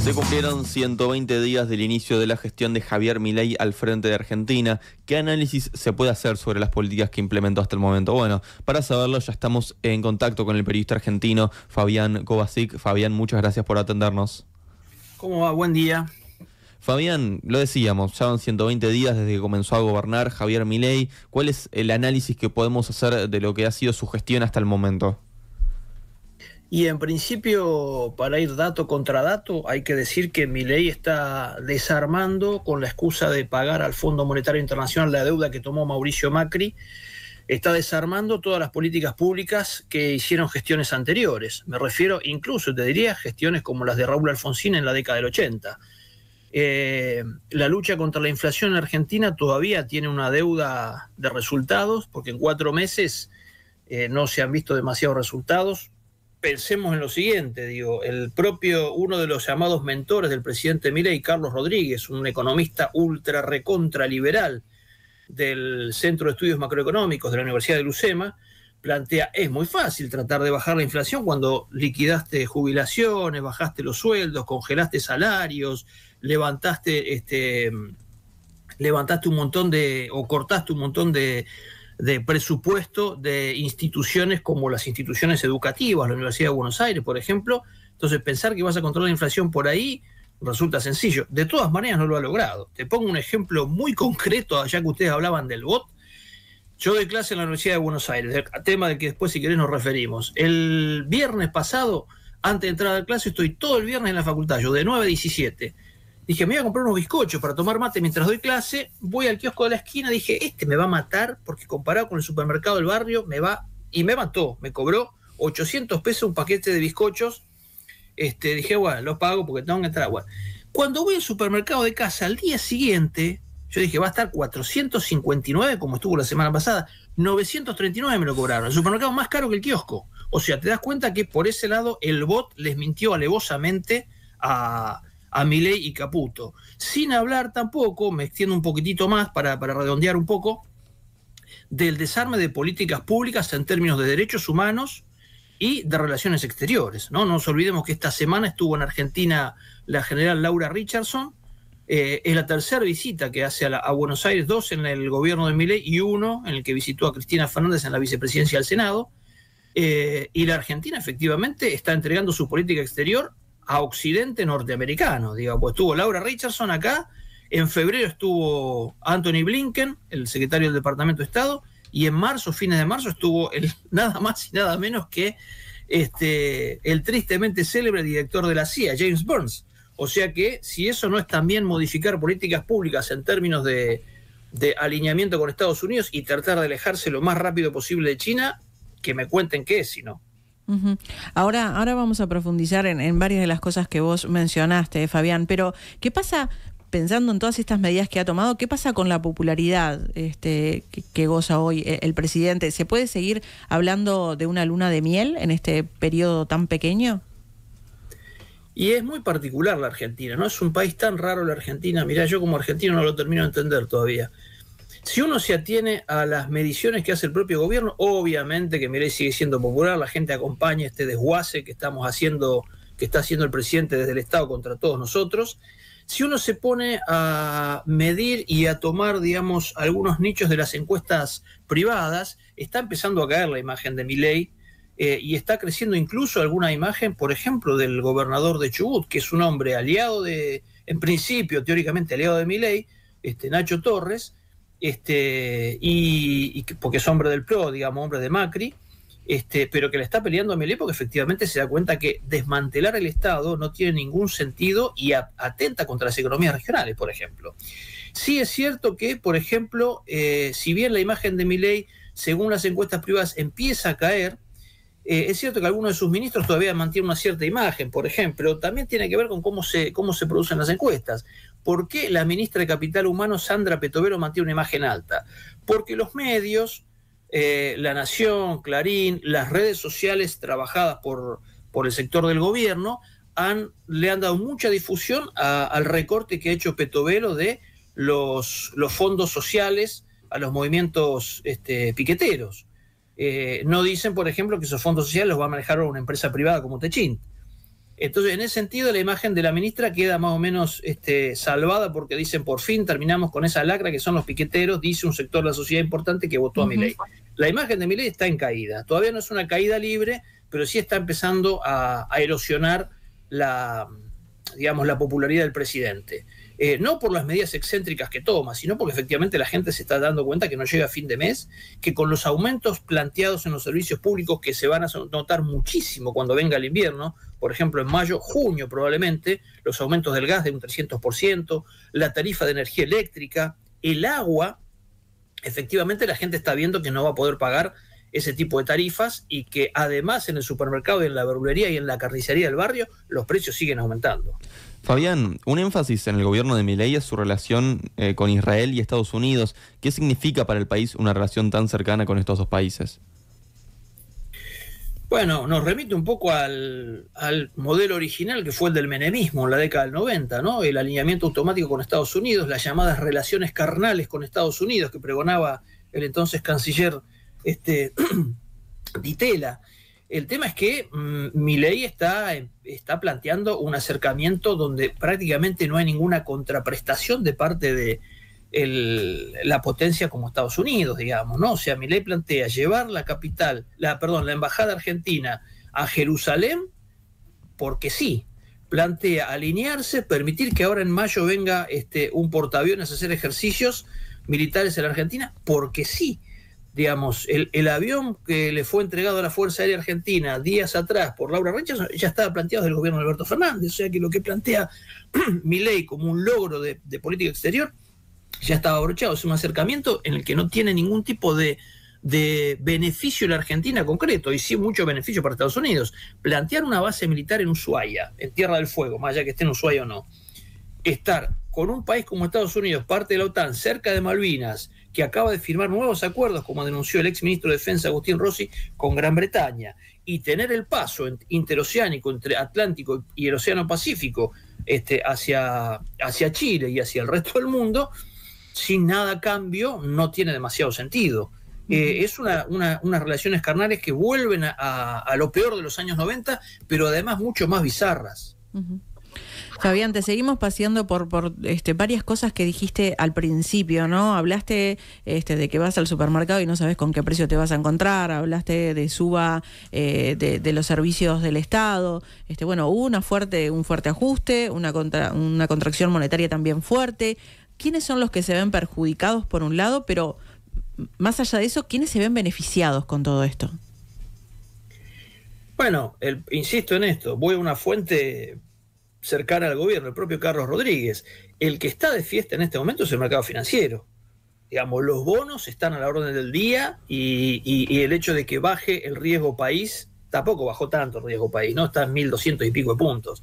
Se cumplieron 120 días del inicio de la gestión de Javier Milei al frente de Argentina. ¿Qué análisis se puede hacer sobre las políticas que implementó hasta el momento? Bueno, para saberlo ya estamos en contacto con el periodista argentino Fabián Kovacic. Fabián, muchas gracias por atendernos. ¿Cómo va? Buen día. Fabián, lo decíamos, ya van 120 días desde que comenzó a gobernar Javier Milei. ¿Cuál es el análisis que podemos hacer de lo que ha sido su gestión hasta el momento? Y en principio, para ir dato contra dato, hay que decir que Milei está desarmando con la excusa de pagar al Fondo Monetario Internacional la deuda que tomó Mauricio Macri. Está desarmando todas las políticas públicas que hicieron gestiones anteriores. Me refiero incluso, te diría, gestiones como las de Raúl Alfonsín en la década del 80. La lucha contra la inflación en Argentina todavía tiene una deuda de resultados, porque en 4 meses no se han visto demasiados resultados. Pensemos en lo siguiente, uno de los llamados mentores del presidente Milei, Carlos Rodríguez, un economista ultra recontra liberal del Centro de Estudios Macroeconómicos de la Universidad de Lucema, plantea, es muy fácil tratar de bajar la inflación cuando liquidaste jubilaciones, bajaste los sueldos, congelaste salarios, levantaste un montón o cortaste un montón de presupuesto de instituciones como las instituciones educativas, la Universidad de Buenos Aires, por ejemplo. Entonces, pensar que vas a controlar la inflación por ahí resulta sencillo. De todas maneras, no lo ha logrado. Te pongo un ejemplo muy concreto, ya que ustedes hablaban del BOT. Yo doy clase en la Universidad de Buenos Aires, tema del que después, si querés, nos referimos. El viernes pasado, antes de entrar a la clase, estoy todo el viernes en la facultad, yo de 9 a 17. Dije, me voy a comprar unos bizcochos para tomar mate mientras doy clase. Voy al kiosco de la esquina, dije, me va a matar, porque comparado con el supermercado del barrio, y me mató. Me cobró 800 pesos un paquete de bizcochos. Dije, bueno, los pago porque tengo que entrar. Bueno, cuando voy al supermercado de casa al día siguiente, yo dije, va a estar 459, como estuvo la semana pasada. 939 me lo cobraron. El supermercado más caro que el kiosco. O sea, te das cuenta que por ese lado el bot les mintió alevosamente a Milei y Caputo. Sin hablar tampoco, me extiendo un poquitito más para redondear un poco, del desarme de políticas públicas en términos de derechos humanos y de relaciones exteriores, ¿no? No nos olvidemos que esta semana estuvo en Argentina la general Laura Richardson. Es la tercera visita que hace a Buenos Aires, 2 en el gobierno de Milei y 1 en el que visitó a Cristina Fernández en la vicepresidencia del Senado. Y la Argentina efectivamente está entregando su política exterior a Occidente norteamericano, pues estuvo Laura Richardson acá, en febrero estuvo Anthony Blinken, el secretario del Departamento de Estado, y en marzo, fines de marzo, estuvo nada más y nada menos que el tristemente célebre director de la CIA, James Burns. O sea que si eso no es también modificar políticas públicas en términos de alineamiento con Estados Unidos y tratar de alejarse lo más rápido posible de China, que me cuenten qué es, si no. Uh-huh. Ahora vamos a profundizar en varias de las cosas que vos mencionaste, Fabián, pero ¿qué pasa, pensando en todas estas medidas que ha tomado, qué pasa con la popularidad que goza hoy el presidente? ¿Se puede seguir hablando de una luna de miel en este periodo tan pequeño? Y es muy particular la Argentina, ¿no? Es un país tan raro la Argentina. Mirá, yo como argentino no lo termino de entender todavía. Si uno se atiene a las mediciones que hace el propio gobierno, obviamente que Milei sigue siendo popular, la gente acompaña este desguace que está haciendo el presidente desde el Estado contra todos nosotros. Si uno se pone a medir y a tomar, algunos nichos de las encuestas privadas, está empezando a caer la imagen de Milei y está creciendo incluso alguna imagen, por ejemplo, del gobernador de Chubut, que es un hombre aliado en principio, teóricamente aliado de Milei, Nacho Torres, porque es hombre del PRO, hombre de Macri, pero que le está peleando a Milei porque efectivamente se da cuenta que desmantelar el Estado no tiene ningún sentido y atenta contra las economías regionales, por ejemplo. Sí es cierto que, por ejemplo, si bien la imagen de Milei, según las encuestas privadas, empieza a caer, es cierto que algunos de sus ministros todavía mantienen una cierta imagen, por ejemplo, también tiene que ver con cómo se producen las encuestas. ¿Por qué la ministra de Capital Humano, Sandra Petovero, mantiene una imagen alta? Porque los medios, La Nación, Clarín, las redes sociales trabajadas por el sector del gobierno, le han dado mucha difusión al recorte que ha hecho Petovero de los fondos sociales a los movimientos piqueteros. No dicen, por ejemplo, que esos fondos sociales los va a manejar una empresa privada como Techint. Entonces, en ese sentido, la imagen de la ministra queda más o menos salvada, porque dicen, por fin terminamos con esa lacra que son los piqueteros, dice un sector de la sociedad importante que votó a Milei. La imagen de Milei está en caída. Todavía no es una caída libre, pero sí está empezando a erosionar la popularidad del presidente. No por las medidas excéntricas que toma, sino porque efectivamente la gente se está dando cuenta que no llega a fin de mes, que con los aumentos planteados en los servicios públicos, que se van a notar muchísimo cuando venga el invierno, por ejemplo en mayo, junio probablemente, los aumentos del gas de un 300%, la tarifa de energía eléctrica, el agua, efectivamente la gente está viendo que no va a poder pagar ese tipo de tarifas, y que además en el supermercado y en la verdulería y en la carnicería del barrio los precios siguen aumentando. Fabián, un énfasis en el gobierno de Milei es su relación con Israel y Estados Unidos. ¿Qué significa para el país una relación tan cercana con estos dos países? Bueno, nos remite un poco al modelo original, que fue el del menemismo en la década del 90, ¿no? El alineamiento automático con Estados Unidos, las llamadas relaciones carnales con Estados Unidos, que pregonaba el entonces canciller Di Tella. El tema es que Milei está planteando un acercamiento donde prácticamente no hay ninguna contraprestación de parte de la potencia como Estados Unidos, digamos, ¿no? O sea, Milei plantea llevar la embajada argentina a Jerusalén porque sí. Plantea alinearse, permitir que ahora en mayo venga un portaaviones a hacer ejercicios militares en la Argentina porque sí. Digamos, el avión que le fue entregado a la Fuerza Aérea Argentina días atrás por Laura Richardson ya estaba planteado del gobierno de Alberto Fernández, o sea que lo que plantea Milei como un logro de política exterior ya estaba abrochado. Es un acercamiento en el que no tiene ningún tipo de beneficio en la Argentina concreto, y sí mucho beneficio para Estados Unidos. Plantear una base militar en Ushuaia, en Tierra del Fuego, más allá que esté en Ushuaia o no, estar con un país como Estados Unidos, parte de la OTAN, cerca de Malvinas, que acaba de firmar nuevos acuerdos, como denunció el ex ministro de Defensa Agustín Rossi, con Gran Bretaña, y tener el paso interoceánico entre Atlántico y el Océano Pacífico hacia Chile y hacia el resto del mundo, sin nada a cambio, no tiene demasiado sentido. Es unas relaciones carnales que vuelven a lo peor de los años 90, pero además mucho más bizarras. Fabián, te seguimos paseando por varias cosas que dijiste al principio, ¿no? Hablaste de que vas al supermercado y no sabes con qué precio te vas a encontrar, hablaste de suba de los servicios del Estado, hubo un fuerte ajuste, una contracción monetaria también fuerte. ¿Quiénes son los que se ven perjudicados por un lado, pero más allá de eso, quiénes se ven beneficiados con todo esto? Bueno, insisto en esto, voy a una fuente cercana al gobierno, el propio Carlos Rodríguez. El que está de fiesta en este momento es el mercado financiero. Digamos, los bonos están a la orden del día, y el hecho de que baje el riesgo país, tampoco bajó tanto el riesgo país, ¿no? Está en 1.200 y pico de puntos.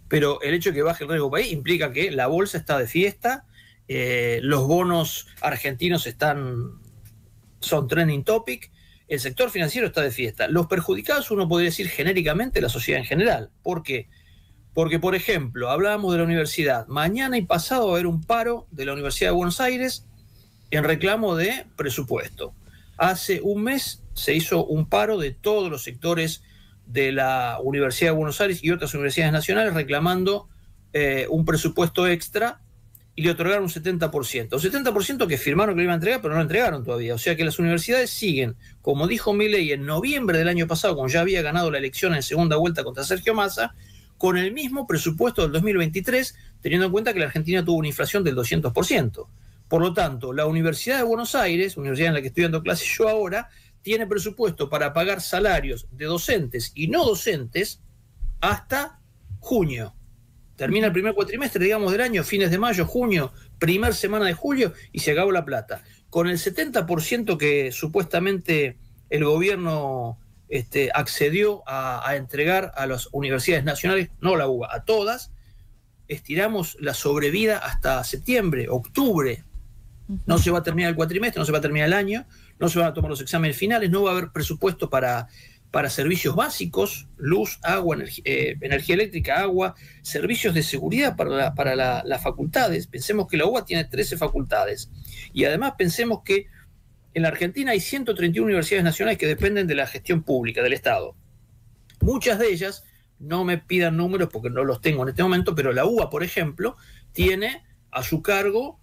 Pero el hecho de que baje el riesgo país implica que la bolsa está de fiesta, los bonos argentinos son trending topic, el sector financiero está de fiesta. Los perjudicados, uno podría decir genéricamente, la sociedad en general. ¿Por qué? Porque, por ejemplo, hablábamos de la universidad. Mañana y pasado va a haber un paro de la Universidad de Buenos Aires en reclamo de presupuesto. Hace un mes se hizo un paro de todos los sectores de la Universidad de Buenos Aires y otras universidades nacionales reclamando un presupuesto extra, y le otorgaron un 70%. Un 70% que firmaron que lo iban a entregar, pero no lo entregaron todavía. O sea que las universidades siguen, como dijo Milei en noviembre del año pasado, cuando ya había ganado la elección en segunda vuelta contra Sergio Massa, con el mismo presupuesto del 2023, teniendo en cuenta que la Argentina tuvo una inflación del 200%. Por lo tanto, la Universidad de Buenos Aires, universidad en la que estoy dando clases yo ahora, tiene presupuesto para pagar salarios de docentes y no docentes hasta junio. Termina el primer cuatrimestre, digamos, del año, fines de mayo, junio, primer semana de julio, y se acabó la plata. Con el 70% que supuestamente el gobierno accedió a entregar a las universidades nacionales, no la UBA, a todas, estiramos la sobrevida hasta septiembre, octubre. No se va a terminar el cuatrimestre, no se va a terminar el año, no se van a tomar los exámenes finales, no va a haber presupuesto para servicios básicos, luz, agua, energía eléctrica, agua, servicios de seguridad para las facultades. Pensemos que la UBA tiene 13 facultades, y además pensemos que en la Argentina hay 131 universidades nacionales que dependen de la gestión pública del Estado. Muchas de ellas no me pidan números porque no los tengo en este momento, pero la UBA, por ejemplo, tiene a su cargo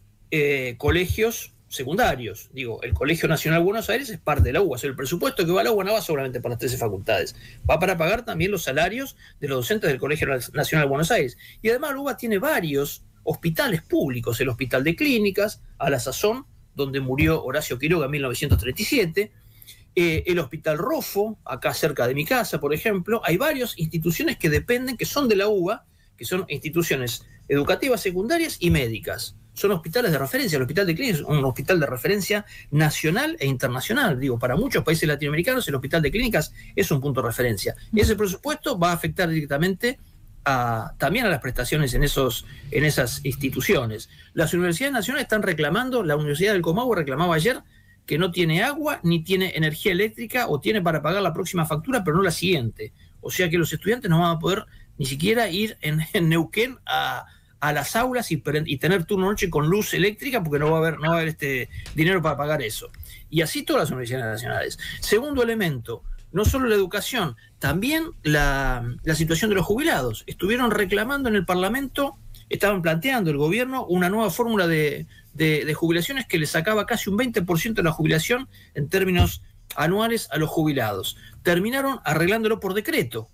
colegios secundarios. Digo, el Colegio Nacional de Buenos Aires es parte de la UBA. O sea, el presupuesto que va a la UBA no va solamente para las 13 facultades, va para pagar también los salarios de los docentes del Colegio Nacional de Buenos Aires. Y además la UBA tiene varios hospitales públicos, el Hospital de Clínicas, a la sazón, donde murió Horacio Quiroga en 1937, el Hospital Rofo, acá cerca de mi casa, por ejemplo. Hay varias instituciones que dependen, que son de la UBA, que son instituciones educativas secundarias y médicas. Son hospitales de referencia. El Hospital de Clínicas es un hospital de referencia nacional e internacional. Digo, para muchos países latinoamericanos el Hospital de Clínicas es un punto de referencia. Y ese presupuesto va a afectar directamente también a las prestaciones en esas instituciones. Las universidades nacionales están reclamando, la Universidad del Comahue reclamaba ayer que no tiene agua ni tiene energía eléctrica, o tiene para pagar la próxima factura, pero no la siguiente. O sea que los estudiantes no van a poder ni siquiera ir en Neuquén a las aulas y tener turno noche con luz eléctrica, porque no va a haber dinero para pagar eso. Y así todas las universidades nacionales. Segundo elemento, no solo la educación, también la situación de los jubilados. Estuvieron reclamando en el Parlamento, estaban planteando el gobierno una nueva fórmula de jubilaciones que le sacaba casi un 20% de la jubilación en términos anuales a los jubilados. Terminaron arreglándolo por decreto,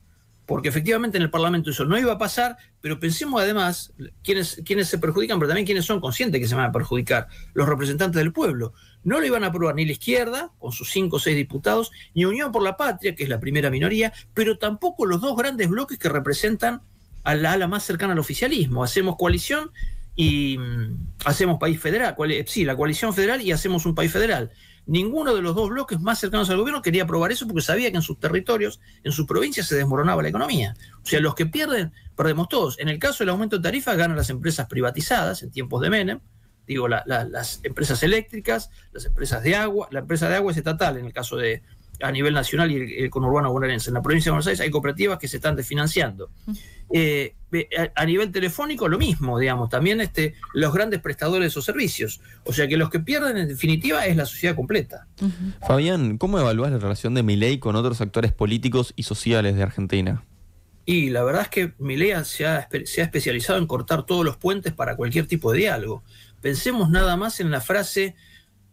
porque efectivamente en el Parlamento eso no iba a pasar, pero pensemos además quiénes se perjudican, pero también quiénes son conscientes que se van a perjudicar: los representantes del pueblo. No lo iban a aprobar ni la izquierda, con sus 5 o 6 diputados, ni Unión por la Patria, que es la primera minoría, pero tampoco los dos grandes bloques que representan a la ala más cercana al oficialismo. Hacemos coalición y hacemos país federal, la coalición federal, y hacemos un país federal. Ninguno de los dos bloques más cercanos al gobierno quería aprobar eso, porque sabía que en sus territorios, en sus provincias, se desmoronaba la economía. O sea, los que pierden, perdemos todos. En el caso del aumento de tarifas, ganan las empresas privatizadas en tiempos de Menem. Digo, las empresas eléctricas, las empresas de agua. La empresa de agua es estatal en el caso a nivel nacional, y el conurbano bonaerense. En la provincia de Buenos Aires hay cooperativas que se están desfinanciando. A nivel telefónico lo mismo, digamos, también los grandes prestadores de esos servicios. O sea que los que pierden en definitiva es la sociedad completa. Fabián, ¿cómo evalúas la relación de Milei con otros actores políticos y sociales de Argentina? Y la verdad es que Milei se ha especializado en cortar todos los puentes para cualquier tipo de diálogo. Pensemos nada más en la frase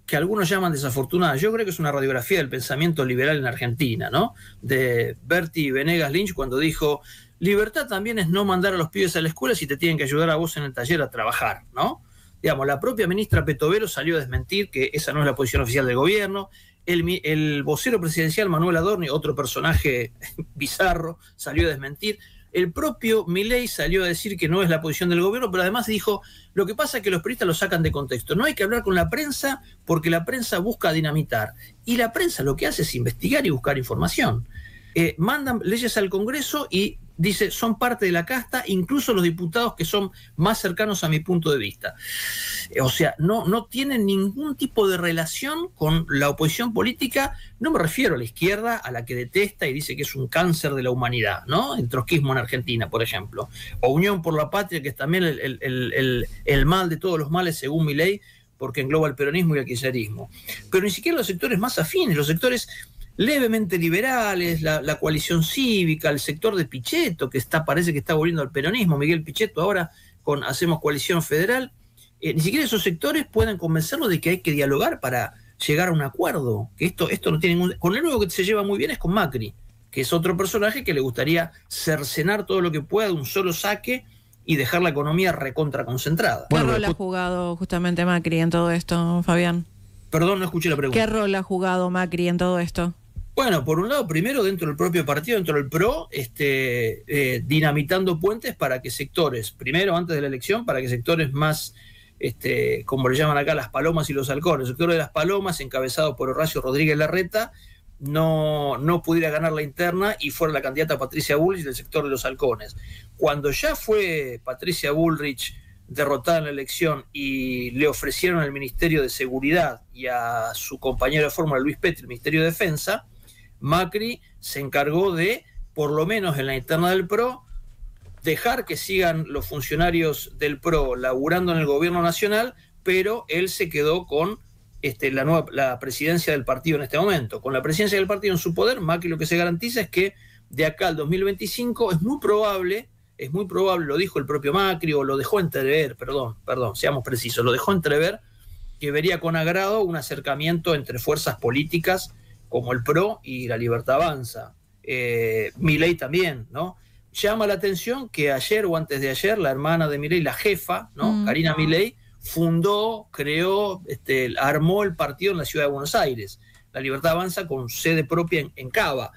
que algunos llaman desafortunada. Yo creo que es una radiografía del pensamiento liberal en Argentina, ¿no? De Bertie Venegas Lynch, cuando dijo: libertad también es no mandar a los pibes a la escuela si te tienen que ayudar a vos en el taller a trabajar, ¿no? Digamos, la propia ministra Petovero salió a desmentir que esa no es la posición oficial del gobierno. El vocero presidencial Manuel Adorni, otro personaje bizarro, salió a desmentir. El propio Milei salió a decir que no es la posición del gobierno, pero además dijo: lo que pasa es que los periodistas lo sacan de contexto. No hay que hablar con la prensa porque la prensa busca dinamitar. Y la prensa lo que hace es investigar y buscar información. Mandan leyes al Congreso y dice: son parte de la casta, incluso los diputados que son más cercanos a mi punto de vista. O sea, no tienen ningún tipo de relación con la oposición política. No me refiero a la izquierda, a la que detesta y dice que es un cáncer de la humanidad, ¿no? El trotskismo en Argentina, por ejemplo. O Unión por la Patria, que es también el mal de todos los males, según Milei, porque engloba el peronismo y el kirchnerismo. Pero ni siquiera los sectores más afines, los sectores levemente liberales, la coalición cívica, el sector de Pichetto, que parece que está volviendo al peronismo, Miguel Pichetto ahora con Hacemos Coalición Federal, ni siquiera esos sectores pueden convencerlo de que hay que dialogar para llegar a un acuerdo, que esto no tiene ningún... Con el único que se lleva muy bien es con Macri, que es otro personaje que le gustaría cercenar todo lo que pueda de un solo saque y dejar la economía recontra concentrada. ¿Qué rol ha jugado justamente Macri en todo esto, Fabián? Perdón, no escuché la pregunta. ¿Qué rol ha jugado Macri en todo esto? Bueno, por un lado, primero dentro del propio partido, dentro del PRO, dinamitando puentes para que sectores, primero antes de la elección, para que sectores más, como le llaman acá, las palomas y los halcones, el sector de las palomas, encabezado por Horacio Rodríguez Larreta, no pudiera ganar la interna y fuera la candidata Patricia Bullrich del sector de los halcones. Cuando ya fue Patricia Bullrich derrotada en la elección y le ofrecieron el Ministerio de Seguridad y a su compañero de fórmula Luis Petri el Ministerio de Defensa, Macri se encargó de, por lo menos en la interna del PRO, dejar que sigan los funcionarios del PRO laburando en el gobierno nacional, pero él se quedó con la presidencia del partido en este momento. Con la presidencia del partido en su poder, Macri lo que se garantiza es que de acá al 2025 es muy probable, lo dijo el propio Macri, o lo dejó entrever, perdón, seamos precisos, lo dejó entrever, que vería con agrado un acercamiento entre fuerzas políticas como el PRO y la Libertad Avanza. Milei también, ¿no? Llama la atención que ayer o antes de ayer la hermana de Milei, la jefa, ¿no? Karina Milei, creó, armó el partido en la ciudad de Buenos Aires, la Libertad Avanza, con sede propia en Cava.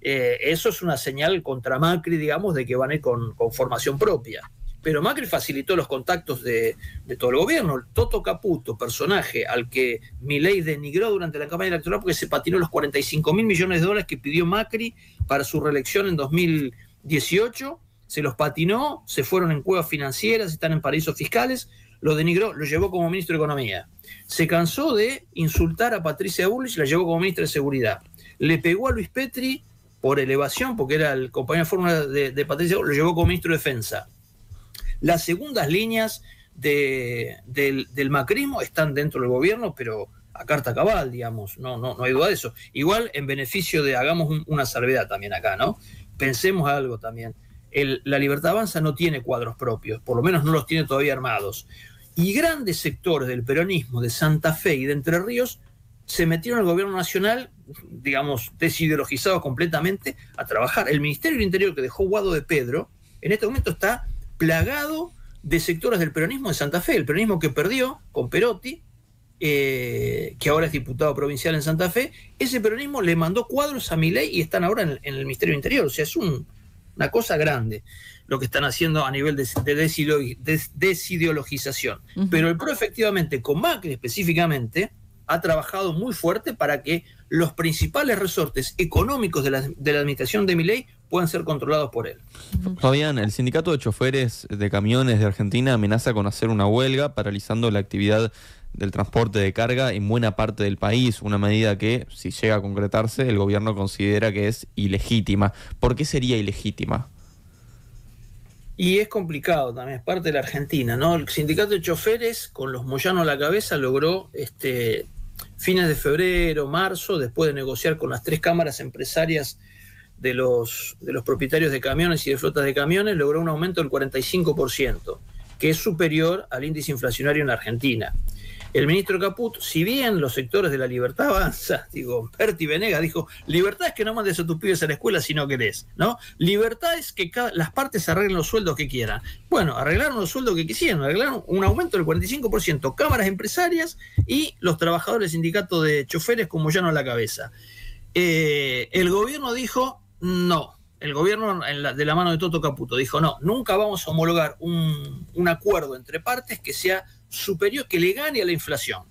Eso es una señal contra Macri, digamos, de que van a ir con formación propia. Pero Macri facilitó los contactos de todo el gobierno. Toto Caputo, personaje al que Milei denigró durante la campaña electoral porque se patinó los 45.000 millones de dólares que pidió Macri para su reelección en 2018, se los patinó, se fueron en cuevas financieras, están en paraísos fiscales, lo denigró, lo llevó como ministro de Economía. Se cansó de insultar a Patricia Bullrich, la llevó como ministra de Seguridad. Le pegó a Luis Petri por elevación, porque era el compañero de fórmula de Patricia Bullrich, lo llevó como ministro de Defensa. Las segundas líneas del macrismo están dentro del gobierno, pero a carta cabal, digamos, no hay duda de eso. Igual, en beneficio de, hagamos una salvedad también acá, ¿no? Pensemos algo también. La Libertad Avanza no tiene cuadros propios, por lo menos no los tiene todavía armados. Y grandes sectores del peronismo de Santa Fe y de Entre Ríos se metieron al gobierno nacional, digamos, desideologizados completamente, a trabajar. El Ministerio del Interior que dejó Guado de Pedro, en este momento está plagado de sectores del peronismo de Santa Fe, el peronismo que perdió con Perotti, que ahora es diputado provincial en Santa Fe. Ese peronismo le mandó cuadros a Milei y están ahora en el Ministerio del Interior. O sea, es una cosa grande lo que están haciendo a nivel de desideologización. Pero el PRO, efectivamente, con Macri específicamente, ha trabajado muy fuerte para que los principales resortes económicos de la administración de Milei puedan ser controlados por él. Fabián, el sindicato de choferes de camiones de Argentina amenaza con hacer una huelga, paralizando la actividad del transporte de carga en buena parte del país, una medida que, si llega a concretarse, el gobierno considera que es ilegítima. ¿Por qué sería ilegítima? Y es complicado también, es parte de la Argentina, ¿no? El sindicato de choferes, con los Moyano a la cabeza, logró fines de febrero, marzo, después de negociar con las 3 cámaras empresarias de los propietarios de camiones y de flotas de camiones, logró un aumento del 45%, que es superior al índice inflacionario en la Argentina. El ministro Caputo, si bien los sectores de la Libertad Avanza, Berti Venegas dijo, libertad es que no mandes a tus pibes a la escuela si no querés, ¿no? Libertad es que las partes arreglen los sueldos que quieran. Bueno, arreglaron los sueldos que quisieron, arreglaron un aumento del 45%, cámaras empresarias y los trabajadores del sindicato de choferes con Moyano a la cabeza. El gobierno dijo no. El gobierno, de la mano de Toto Caputo, dijo no, nunca vamos a homologar un acuerdo entre partes que sea superior, que le gane a la inflación.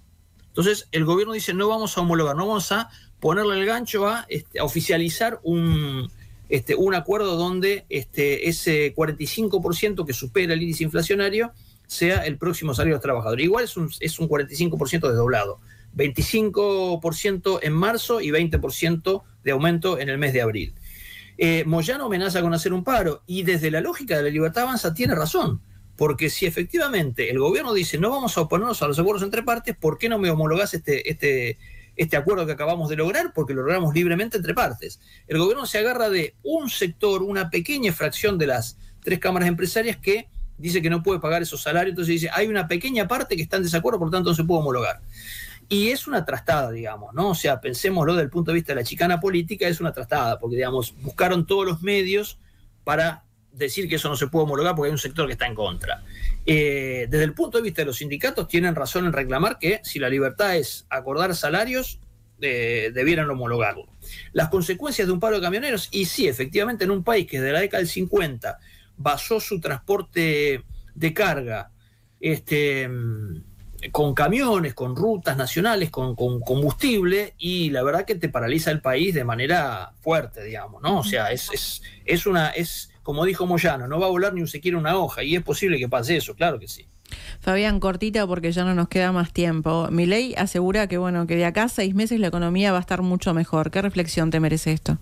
Entonces el gobierno dice no vamos a homologar, no vamos a ponerle el gancho a oficializar un acuerdo donde ese 45% que supera el índice inflacionario sea el próximo salario de los trabajadores. Igual es un 45% desdoblado, 25% en marzo y 20% de aumento en el mes de abril. Moyano amenaza con hacer un paro, y desde la lógica de la Libertad Avanza tiene razón, porque si efectivamente el gobierno dice no vamos a oponernos a los acuerdos entre partes, ¿por qué no me homologás este acuerdo que acabamos de lograr? Porque lo logramos libremente entre partes. El gobierno se agarra de un sector, una pequeña fracción de las 3 cámaras empresarias que dice que no puede pagar esos salarios, entonces dice hay una pequeña parte que está en desacuerdo, por tanto no se puede homologar. Y es una trastada, digamos, ¿no? O sea, pensémoslo desde el punto de vista de la chicana política, es una trastada, porque, digamos, buscaron todos los medios para decir que eso no se puede homologar porque hay un sector que está en contra. Desde el punto de vista de los sindicatos, tienen razón en reclamar que si la libertad es acordar salarios, debieran homologarlo. Las consecuencias de un paro de camioneros, y sí, efectivamente, en un país que desde la década del 50 basó su transporte de carga con camiones, con rutas nacionales, con combustible, y la verdad que te paraliza el país de manera fuerte, digamos, ¿no? O sea, es como dijo Moyano, no va a volar ni siquiera una hoja, y es posible que pase eso, claro que sí. Fabián, cortita porque ya no nos queda más tiempo. Milei asegura que de acá a 6 meses la economía va a estar mucho mejor. ¿Qué reflexión te merece esto?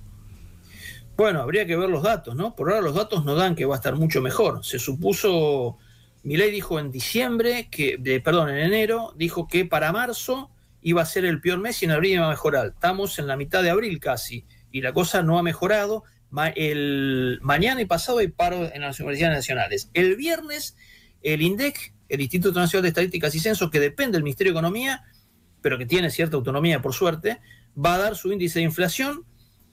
Bueno, habría que ver los datos, ¿no? Por ahora los datos no dan que va a estar mucho mejor. Se supuso... Milei dijo en enero, dijo que para marzo iba a ser el peor mes y en abril iba a mejorar. Estamos en la mitad de abril casi y la cosa no ha mejorado. mañana y pasado hay paro en las universidades nacionales. El viernes, el INDEC, el Instituto Nacional de Estadísticas y Censos, que depende del Ministerio de Economía, pero que tiene cierta autonomía por suerte, va a dar su índice de inflación.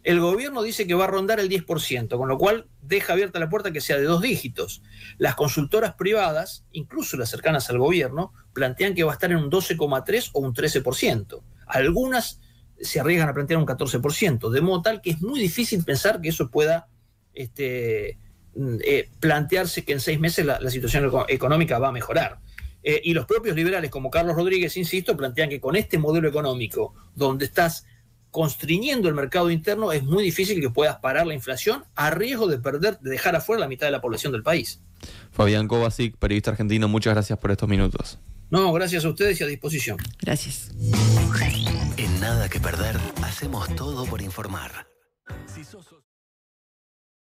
El gobierno dice que va a rondar el 10%, con lo cual deja abierta la puerta que sea de 2 dígitos. Las consultoras privadas, incluso las cercanas al gobierno, plantean que va a estar en un 12,3 o un 13%. Algunas se arriesgan a plantear un 14%, de modo tal que es muy difícil pensar que eso pueda plantearse que en 6 meses la situación económica va a mejorar. Y los propios liberales, como Carlos Rodríguez, insisto, plantean que con este modelo económico, donde estás constriñendo el mercado interno, es muy difícil que puedas parar la inflación a riesgo de dejar afuera la mitad de la población del país. Fabián Kovacic, periodista argentino, muchas gracias por estos minutos. No, gracias a ustedes y a disposición. Gracias. En Nada que Perder, hacemos todo por informar. Si sos